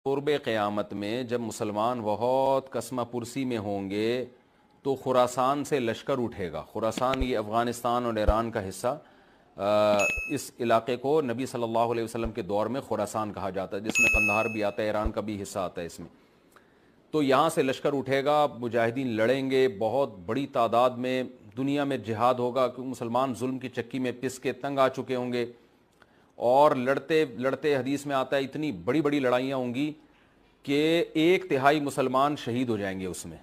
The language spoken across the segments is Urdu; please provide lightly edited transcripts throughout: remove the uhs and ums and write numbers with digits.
قرب قیامت میں جب مسلمان بہت کسمہ پرسی میں ہوں گے تو خراسان سے لشکر اٹھے گا. خراسان یہ افغانستان اور ایران کا حصہ. اس علاقے کو نبی صلی اللہ علیہ وسلم کے دور میں خراسان کہا جاتا ہے، جس میں قندھار بھی آتا ہے، ایران کا بھی حصہ آتا ہے اس میں. تو یہاں سے لشکر اٹھے گا، مجاہدین لڑیں گے بہت بڑی تعداد میں، دنیا میں جہاد ہوگا کیونکہ مسلمان ظلم کی چکی میں پس کے تنگ آ چکے ہوں گے. اور لڑتے لڑتے حدیث میں آتا ہے اتنی بڑی بڑی لڑائیاں ہوں گی کہ 1/3 مسلمان شہید ہو جائیں گے اس میں.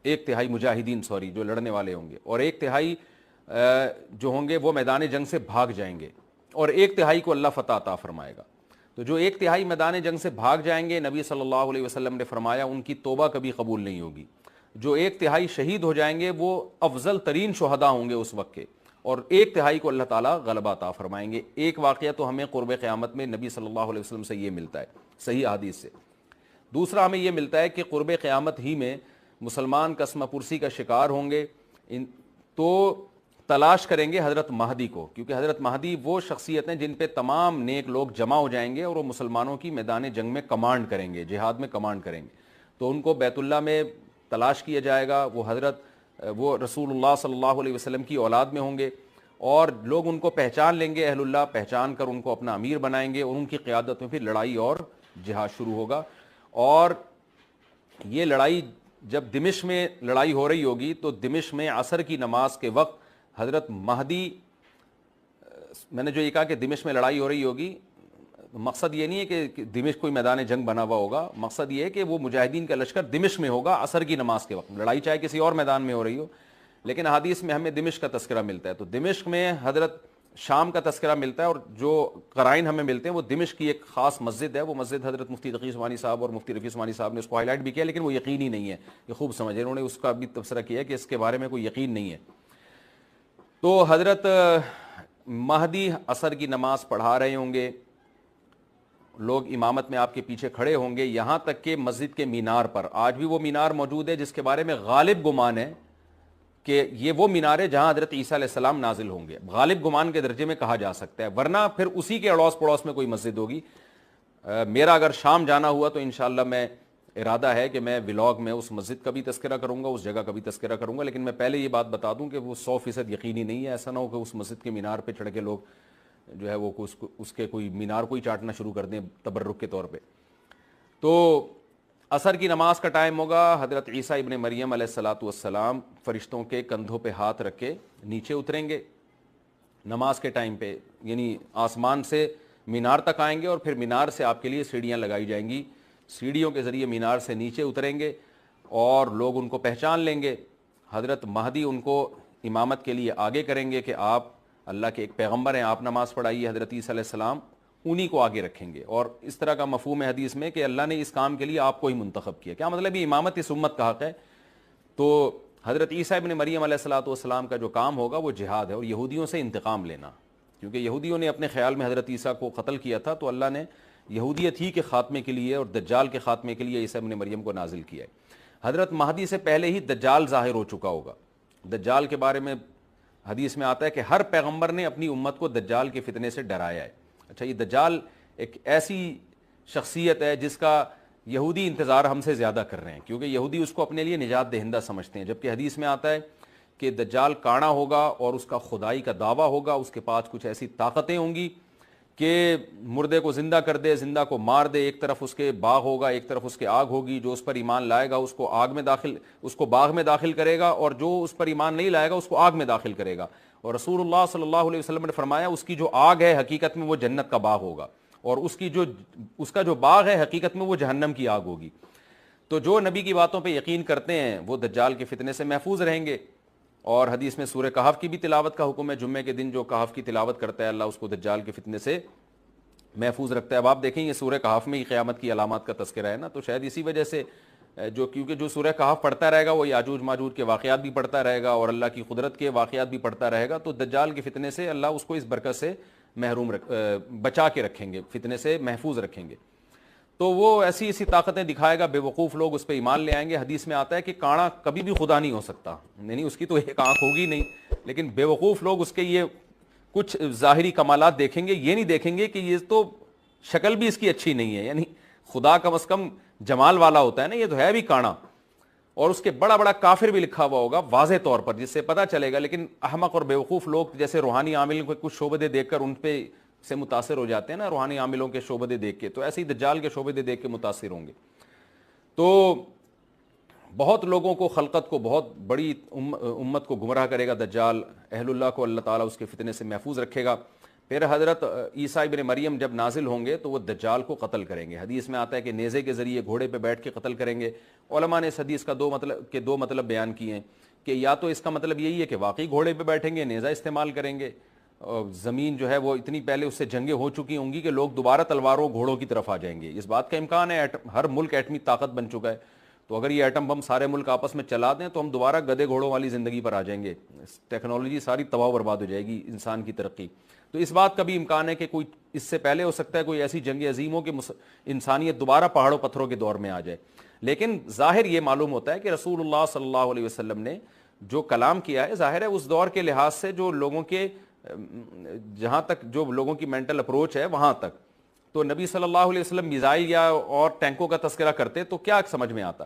1/3 مجاہدین جو لڑنے والے ہوں گے، اور 1/3 جو ہوں گے وہ میدان جنگ سے بھاگ جائیں گے، اور 1/3 کو اللہ فتح عطا فرمائے گا. تو جو 1/3 میدان جنگ سے بھاگ جائیں گے، نبی صلی اللہ علیہ وسلم نے فرمایا ان کی توبہ کبھی قبول نہیں ہوگی. جو 1/3 شہید ہو جائیں گے وہ افضل ترین شہداء ہوں گے اس وقت کے، اور 1/3 کو اللہ تعالیٰ غلبہ عطا فرمائیں گے. ایک واقعہ تو ہمیں قرب قیامت میں نبی صلی اللہ علیہ وسلم سے یہ ملتا ہے صحیح حدیث سے. دوسرا ہمیں یہ ملتا ہے کہ قرب قیامت ہی میں مسلمان کسمہ پرسی کا شکار ہوں گے تو تلاش کریں گے حضرت مہدی کو، کیونکہ حضرت مہدی وہ شخصیت ہیں جن پہ تمام نیک لوگ جمع ہو جائیں گے اور وہ مسلمانوں کی میدان جنگ میں کمانڈ کریں گے، جہاد میں کمانڈ کریں گے. تو ان کو بیت اللہ میں تلاش کیا جائے گا. وہ رسول اللہ صلی اللہ علیہ وسلم کی اولاد میں ہوں گے، اور لوگ ان کو پہچان لیں گے، اہل اللہ پہچان کر ان کو اپنا امیر بنائیں گے، اور ان کی قیادت میں پھر لڑائی اور جہاد شروع ہوگا. اور یہ لڑائی جب دمشق میں لڑائی ہو رہی ہوگی تو دمشق میں عصر کی نماز کے وقت حضرت مہدی، میں نے جو یہ کہا کہ دمشق میں لڑائی ہو رہی ہوگی، مقصد یہ نہیں ہے کہ دمشق کوئی میدان جنگ بنا ہوا ہوگا، مقصد یہ ہے کہ وہ مجاہدین کا لشکر دمشق میں ہوگا عصر کی نماز کے وقت. لڑائی چاہے کسی اور میدان میں ہو رہی ہو، لیکن حدیث میں ہمیں دمشق کا تذکرہ ملتا ہے. تو دمشق میں حضرت شام کا تذکرہ ملتا ہے، اور جو قرائن ہمیں ملتے ہیں وہ دمشق کی ایک خاص مسجد ہے. وہ مسجد حضرت مفتی تقی عثمانی صاحب اور مفتی رفیع عثمانی صاحب نے اس کو ہائی لائٹ بھی کیا، لیکن وہ یقینی نہیں ہے. یہ خوب سمجھے، انہوں نے اس کا بھی تبصرہ کیا کہ اس کے بارے میں کوئی یقین نہیں ہے. تو حضرت مہدی عصر کی نماز پڑھا رہے ہوں گے، لوگ امامت میں آپ کے پیچھے کھڑے ہوں گے، یہاں تک کہ مسجد کے مینار پر، آج بھی وہ مینار موجود ہے جس کے بارے میں غالب گمان ہے کہ یہ وہ مینار ہے جہاں حضرت عیسیٰ علیہ السلام نازل ہوں گے. غالب گمان کے درجے میں کہا جا سکتا ہے، ورنہ پھر اسی کے اڑوس پڑوس میں کوئی مسجد ہوگی. میرا اگر شام جانا ہوا تو انشاءاللہ میں ارادہ ہے کہ میں ولاگ میں اس مسجد کا بھی تذکرہ کروں گا، اس جگہ کا بھی تذکرہ کروں گا. لیکن میں پہلے یہ بات بتا دوں کہ وہ 100% یقینی نہیں ہے. ایسا نہ ہو کہ اس مسجد کے مینار پہ چڑھ کے لوگ جو ہے وہ اس کے کوئی مینار کو ہی چاٹنا شروع کر دیں تبرک کے طور پہ. تو عصر کی نماز کا ٹائم ہوگا، حضرت عیسیٰ ابن مریم علیہ الصلاۃ والسلام فرشتوں کے کندھوں پہ ہاتھ رکھ کے نیچے اتریں گے نماز کے ٹائم پہ، یعنی آسمان سے مینار تک آئیں گے، اور پھر مینار سے آپ کے لیے سیڑھیاں لگائی جائیں گی. سیڑھیوں کے ذریعے مینار سے نیچے اتریں گے اور لوگ ان کو پہچان لیں گے. حضرت مہدی ان کو امامت کے لیے آگے کریں گے کہ آپ اللہ کے ایک پیغمبر ہیں، آپ نماز پڑھائیے. حضرت عیسیٰ علیہ السلام انہی کو آگے رکھیں گے. اور اس طرح کا مفہوم ہے حدیث میں کہ اللہ نے اس کام کے لیے آپ کو ہی منتخب کیا. کیا مطلب؟ یہ امامت اس امت کا حق ہے. تو حضرت عیسیٰ ابن مریم علیہ الصلاۃ والسلام کا جو کام ہوگا وہ جہاد ہے اور یہودیوں سے انتقام لینا، کیونکہ یہودیوں نے اپنے خیال میں حضرت عیسیٰ کو قتل کیا تھا، تو اللہ نے یہودیت ہی کے خاتمے کے لیے اور دجال کے خاتمے کے لیے عیسیٰ ابن مریم کو نازل کیا ہے. حضرت مہدی سے پہلے ہی دجال ظاہر ہو چکا ہوگا. دجال کے بارے میں حدیث میں آتا ہے کہ ہر پیغمبر نے اپنی امت کو دجال کے فتنے سے ڈرایا ہے. اچھا، یہ دجال ایک ایسی شخصیت ہے جس کا یہودی انتظار ہم سے زیادہ کر رہے ہیں، کیونکہ یہودی اس کو اپنے لیے نجات دہندہ سمجھتے ہیں، جبکہ حدیث میں آتا ہے کہ دجال کانا ہوگا اور اس کا خدائی کا دعویٰ ہوگا. اس کے پاس کچھ ایسی طاقتیں ہوں گی کہ مردے کو زندہ کر دے، زندہ کو مار دے. ایک طرف اس کے باغ ہوگا، ایک طرف اس کے آگ ہوگی. جو اس پر ایمان لائے گا اس کو باغ میں داخل کرے گا، اور جو اس پر ایمان نہیں لائے گا اس کو آگ میں داخل کرے گا. اور رسول اللہ صلی اللہ علیہ وسلم نے فرمایا اس کی جو آگ ہے حقیقت میں وہ جنت کا باغ ہوگا، اور اس کا جو باغ ہے حقیقت میں وہ جہنم کی آگ ہوگی. تو جو نبی کی باتوں پہ یقین کرتے ہیں وہ دجال کے فتنے سے محفوظ رہیں گے. اور حدیث میں سورہ کہف کی بھی تلاوت کا حکم ہے. جمعے کے دن جو کہف کی تلاوت کرتا ہے اللہ اس کو دجال کے فتنے سے محفوظ رکھتا ہے. اب آپ دیکھیں یہ سورہ کہف میں ہی قیامت کی علامات کا تذکرہ ہے نا، تو شاید اسی وجہ سے کیونکہ جو سورہ کہف پڑھتا رہے گا وہ یاجوج ماجوج کے واقعات بھی پڑھتا رہے گا اور اللہ کی قدرت کے واقعات بھی پڑھتا رہے گا، تو دجال کے فتنے سے اللہ اس کو اس برکت سے بچا کے رکھیں گے، فتنے سے محفوظ رکھیں گے. تو وہ ایسی طاقتیں دکھائے گا، بے وقوف لوگ اس پہ ایمان لے آئیں گے. حدیث میں آتا ہے کہ کانا کبھی بھی خدا نہیں ہو سکتا، نہیں اس کی تو ایک آنکھ ہوگی نہیں، لیکن بے وقوف لوگ اس کے یہ کچھ ظاہری کمالات دیکھیں گے، یہ نہیں دیکھیں گے کہ یہ تو شکل بھی اس کی اچھی نہیں ہے، یعنی خدا کم از کم جمال والا ہوتا ہے نا, یہ تو ہے بھی کانا, اور اس کے بڑا بڑا کافر بھی لکھا ہوا ہوگا واضح طور پر, جس سے پتہ چلے گا. لیکن احمق اور بیوقوف لوگ جیسے روحانی عامل کو کچھ شعبدے دیکھ کر ان پہ سے متاثر ہو جاتے ہیں نا, روحانی عاملوں کے شعبدے دیکھ کے, تو ایسے ہی دجال کے شعبدے دیکھ کے متاثر ہوں گے. تو بہت لوگوں کو, خلقت کو, بہت بڑی امت کو گمراہ کرے گا دجال. اہل اللہ کو اللہ تعالیٰ اس کے فتنے سے محفوظ رکھے گا. پھر حضرت عیسیٰ ابن مریم جب نازل ہوں گے تو وہ دجال کو قتل کریں گے. حدیث میں آتا ہے کہ نیزے کے ذریعے گھوڑے پہ بیٹھ کے قتل کریں گے. علماء نے اس حدیث کا دو مطلب بیان کیے ہیں کہ یا تو اس کا مطلب یہی ہے کہ واقعی گھوڑے پہ بیٹھیں گے, نیزہ استعمال کریں گے, زمین جو ہے وہ اتنی پہلے اس سے جنگیں ہو چکی ہوں گی کہ لوگ دوبارہ تلواروں گھوڑوں کی طرف آ جائیں گے. اس بات کا امکان ہے, ہر ملک ایٹمی طاقت بن چکا ہے, تو اگر یہ ایٹم بم سارے ملک آپس میں چلا دیں تو ہم دوبارہ گدے گھوڑوں والی زندگی پر آ جائیں گے. ٹیکنالوجی ساری تباہ و برباد ہو جائے گی, انسان کی ترقی. تو اس بات کا بھی امکان ہے کہ کوئی اس سے پہلے ہو سکتا ہے کوئی ایسی جنگ عظیم ہو کہ انسانیت دوبارہ پہاڑوں پتھروں کے دور میں آ جائے. لیکن ظاہر یہ معلوم ہوتا ہے کہ رسول اللہ صلی اللہ علیہ وسلم نے جو کلام کیا ہے, ظاہر ہے اس دور کے لحاظ سے جو لوگوں کے, جہاں تک جو لوگوں کی مینٹل اپروچ ہے وہاں تک, تو نبی صلی اللہ علیہ وسلم میزائل یا اور ٹینکوں کا تذکرہ کرتے تو کیا سمجھ میں آتا؟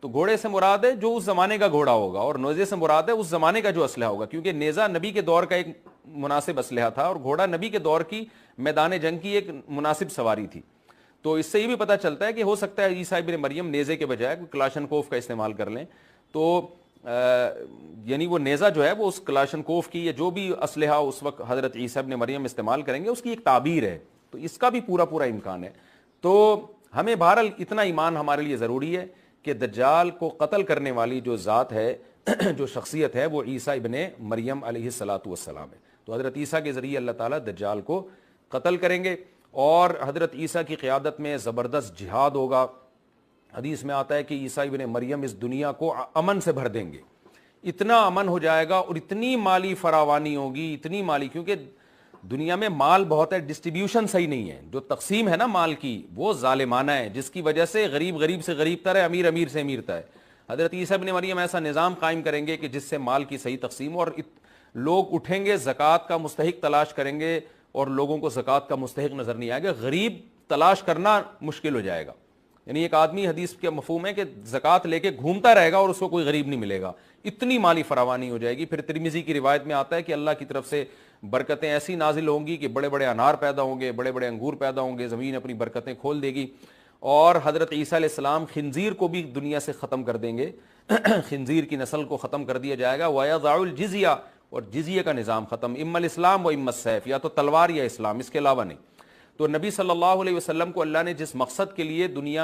تو گھوڑے سے مراد ہے جو اس زمانے کا گھوڑا ہوگا, اور نیزے سے مراد ہے اس زمانے کا جو اسلحہ ہوگا, کیونکہ نیزہ نبی کے دور کا ایک مناسب اسلحہ تھا اور گھوڑا نبی کے دور کی میدان جنگ کی ایک مناسب سواری تھی. تو اس سے یہ بھی پتہ چلتا ہے کہ ہو سکتا ہے عیسیٰ ابن مریم نیزے کے بجائے کلاشنکوف کا استعمال کر لیں, تو یعنی وہ نیزہ جو ہے وہ اس کلاشنکوف کی یا جو بھی اسلحہ اس وقت حضرت عیسیٰ ابن مریم استعمال کریں گے اس کی ایک تعبیر ہے. تو اس کا بھی پورا امکان ہے. تو ہمیں بہرحال اتنا ایمان ہمارے لیے ضروری ہے کہ دجال کو قتل کرنے والی جو ذات ہے, جو شخصیت ہے, وہ عیسیٰ ابن مریم علیہ الصلاۃ والسلام ہے. تو حضرت عیسیٰ کے ذریعے اللہ تعالیٰ دجال کو قتل کریں گے, اور حضرت عیسیٰ کی قیادت میں زبردست جہاد ہوگا. حدیث میں آتا ہے کہ عیسیٰ ابن مریم اس دنیا کو امن سے بھر دیں گے, اتنا امن ہو جائے گا اور اتنی مالی فراوانی ہوگی, اتنی مالی, کیونکہ دنیا میں مال بہت ہے, ڈسٹریبیوشن صحیح نہیں ہے, جو تقسیم ہے نا مال کی وہ ظالمانہ ہے, جس کی وجہ سے غریب سے غریب تر ہے, امیر سے امیر تر ہے. حضرت عیسیٰ ابن مریم ایسا نظام قائم کریں گے کہ جس سے مال کی صحیح تقسیم, اور لوگ اٹھیں گے زکوٰۃ کا مستحق تلاش کریں گے اور لوگوں کو زکوٰۃ کا مستحق نظر نہیں آئے گا, غریب تلاش کرنا مشکل ہو جائے گا. یعنی ایک آدمی, حدیث کے مفہوم ہے کہ زکوٰۃ لے کے گھومتا رہے گا اور اس کو کوئی غریب نہیں ملے گا, اتنی مالی فراوانی ہو جائے گی. پھر ترمذی کی روایت میں آتا ہے کہ اللہ کی طرف سے برکتیں ایسی نازل ہوں گی کہ بڑے بڑے انار پیدا ہوں گے, بڑے بڑے انگور پیدا ہوں گے, زمین اپنی برکتیں کھول دے گی. اور حضرت عیسیٰ علیہ السلام خنزیر کو بھی دنیا سے ختم کر دیں گے, خنزیر کی نسل کو ختم کر دیا جائے گا. وَيَضَعُ الْجِزْيَةَ, اور جزیہ کا نظام ختم, اما الاسلام و اما السیف, یا تو تلوار یا اسلام, اس کے علاوہ نہیں. تو نبی صلی اللہ علیہ وسلم کو اللہ نے جس مقصد کے لیے دنیا